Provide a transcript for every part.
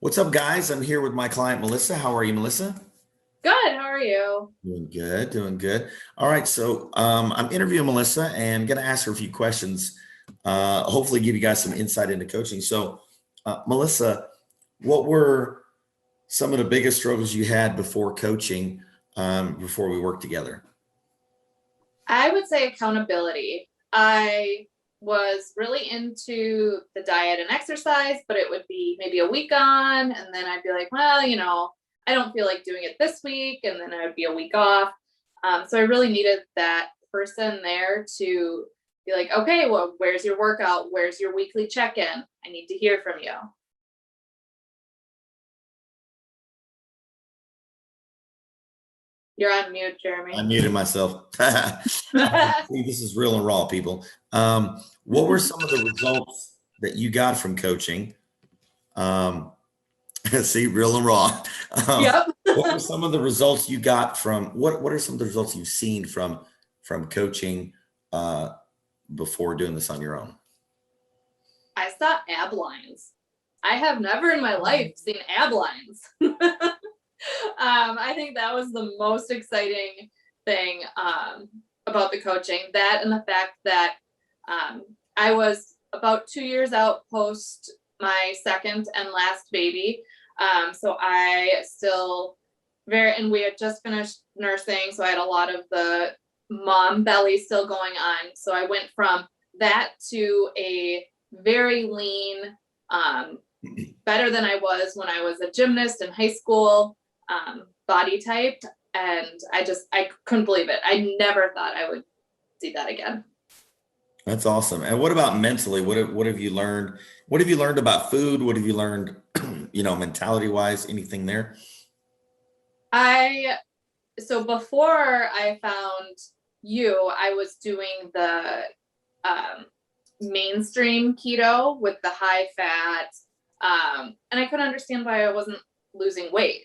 What's up, guys? I'm here with my client, Melissa. How are you, Melissa? Good. How are you? Doing good, doing good. All right, I'm interviewing Melissa and going to ask her a few questions, hopefully give you guys some insight into coaching. Melissa, what were some of the biggest struggles you had before coaching, before we worked together? I would say accountability. I was really into the diet and exercise, but it would be maybe a week on, and then I'd be like, well, I don't feel like doing it this week, and then I would be a week off. So I really needed that person there to be like, okay, well, where's your workout? Where's your weekly check-in? I need to hear from you. You're on mute, I Jeremy. muted myself. See, this is real and raw, people. What were some of the results that you got from coaching? Um, See, real and raw. Um, Yep. what were some of the results you got from what are some of the results you've seen from coaching uh before doing this on your own? I saw ab lines. I have never in my life seen ab lines. I think that was the most exciting thing about the coaching. That and the fact that I was about 2 years out post my second and last baby. So I still and we had just finished nursing. So I had a lot of the mom belly still going on. So I went from that to a very lean, um, better than I was when I was a gymnast in high school, body type. And I couldn't believe it. I never thought I would see that again. That's awesome. And what about mentally? What have you learned? What have you learned about food? What have you learned, mentality wise? Anything there? I, so before I found you, I was doing the um, mainstream keto with the high fat. And I couldn't understand why I wasn't losing weight.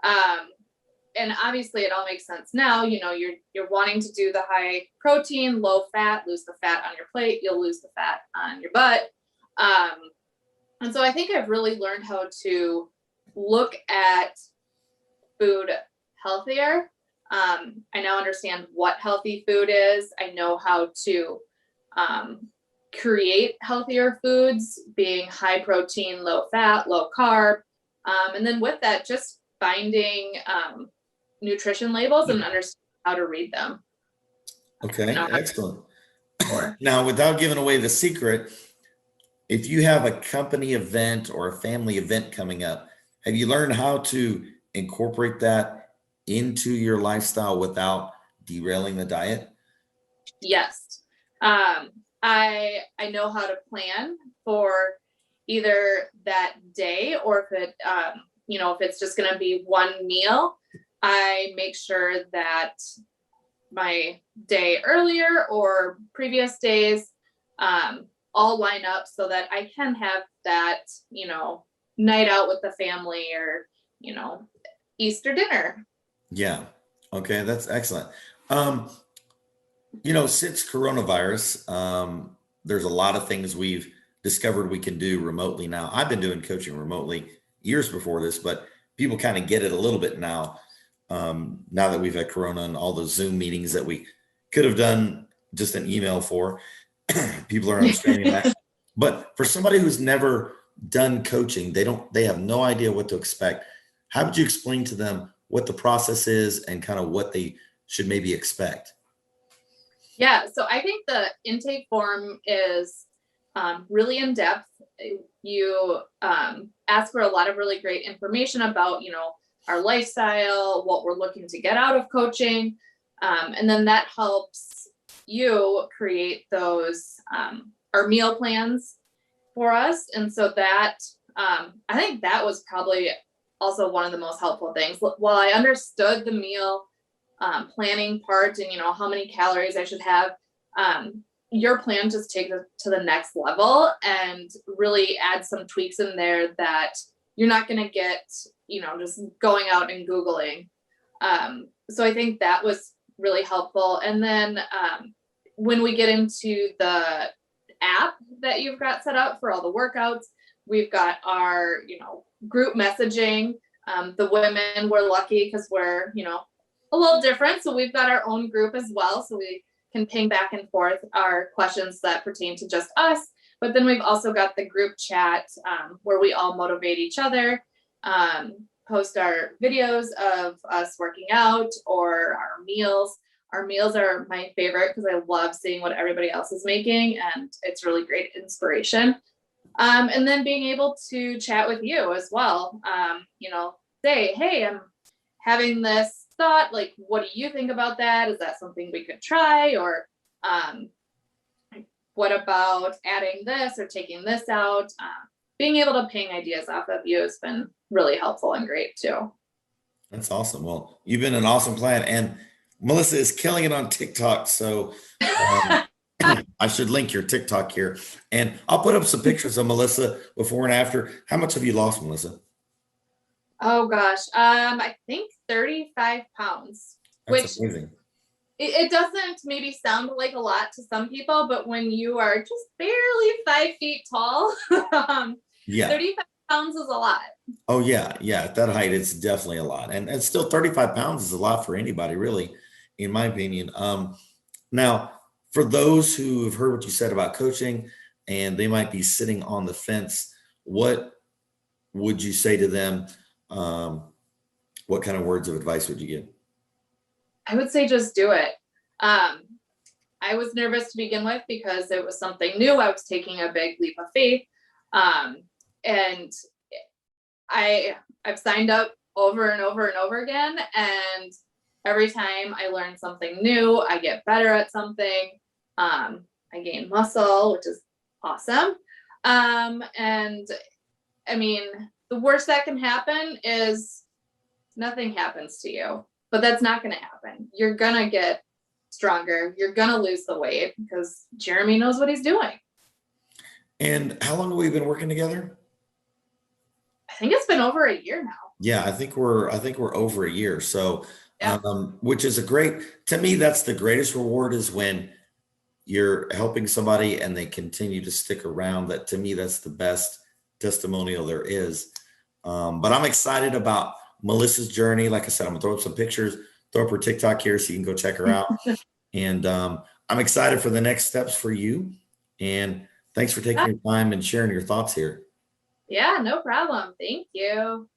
Um, and obviously it all makes sense now. You're wanting to do the high protein, low fat, lose the fat on your plate, you'll lose the fat on your butt. Um, and so I think I've really learned how to look at food healthier. I now understand what healthy food is. I know how to um, create healthier foods, being high protein, low fat, low carb. And then with that, just finding nutrition labels and understand how to read them. Okay, How excellent. for. Now, without giving away the secret, if you have a company event or a family event coming up, have you learned how to incorporate that into your lifestyle without derailing the diet? Yes. I know how to plan for either that day, or if it's just going to be one meal, I make sure that my day earlier or previous days all line up so that I can have that, night out with the family, or, Easter dinner. Yeah. Okay, that's excellent. Um, since coronavirus, there's a lot of things we've discovered we can do remotely now. I've been doing coaching remotely years before this, but people kind of get it a little bit now. Now that we've had Corona and all those Zoom meetings that we could have done just an email for, people are understanding that. But for somebody who's never done coaching, they have no idea what to expect. How would you explain to them what the process is and kind of what they should maybe expect? Yeah, so I think the intake form is really in depth. You ask for a lot of really great information about, our lifestyle, what we're looking to get out of coaching. And then that helps you create those, our meal plans for us. And so that, I think that was probably also one of the most helpful things. While I understood the meal planning part and how many calories I should have, your plan just take it to the next level and really add some tweaks in there that you're not going to get, just going out and Googling. So I think that was really helpful. And then when we get into the app that you've got set up for all the workouts, we've got our, group messaging. The women, we're lucky because we're, a little different. So we've got our own group as well. So we can ping back and forth our questions that pertain to just us. But then we've also got the group chat where we all motivate each other, post our videos of us working out or our meals. Our meals are my favorite because I love seeing what everybody else is making, and it's really great inspiration. And then being able to chat with you as well, say, hey, I'm having this thought, like, what do you think about that? Is that something we could try? Or what about adding this or taking this out? Being able to ping ideas off of you has been really helpful and great too. That's awesome. Well, you've been an awesome client, and Melissa is killing it on TikTok. So I should link your TikTok here, and I'll put up some pictures of Melissa before and after. How much have you lost, Melissa? Oh gosh, I think 35 pounds, That's which amazing. it doesn't maybe sound like a lot to some people, but when you are just barely 5 feet tall, Yeah. 35 pounds is a lot. Oh yeah. Yeah. At that height, it's definitely a lot. And still 35 pounds is a lot for anybody, really, in my opinion. Now, for those who have heard what you said about coaching and they might be sitting on the fence, what would you say to them? What kind of words of advice would you give? I would say just do it. I was nervous to begin with because it was something new. I was taking a big leap of faith. And I've signed up over and over and over again. And every time I learn something new, I get better at something. I gain muscle, which is awesome. And I mean, the worst that can happen is nothing happens to you, but that's not going to happen. You're going to get stronger. You're going to lose the weight because Jeremy knows what he's doing. And how long have we been working together? I think it's been over a year now. Yeah, I think we're over a year. So, Yeah. which is a great, to me, that's the greatest reward is when you're helping somebody and they continue to stick around. That to me, that's the best testimonial there is. But I'm excited about Melissa's journey. Like I said, I'm gonna throw up some pictures, throw up her TikTok here so you can go check her out. And I'm excited for the next steps for you. And thanks for taking your time and sharing your thoughts here. Yeah, no problem. Thank you.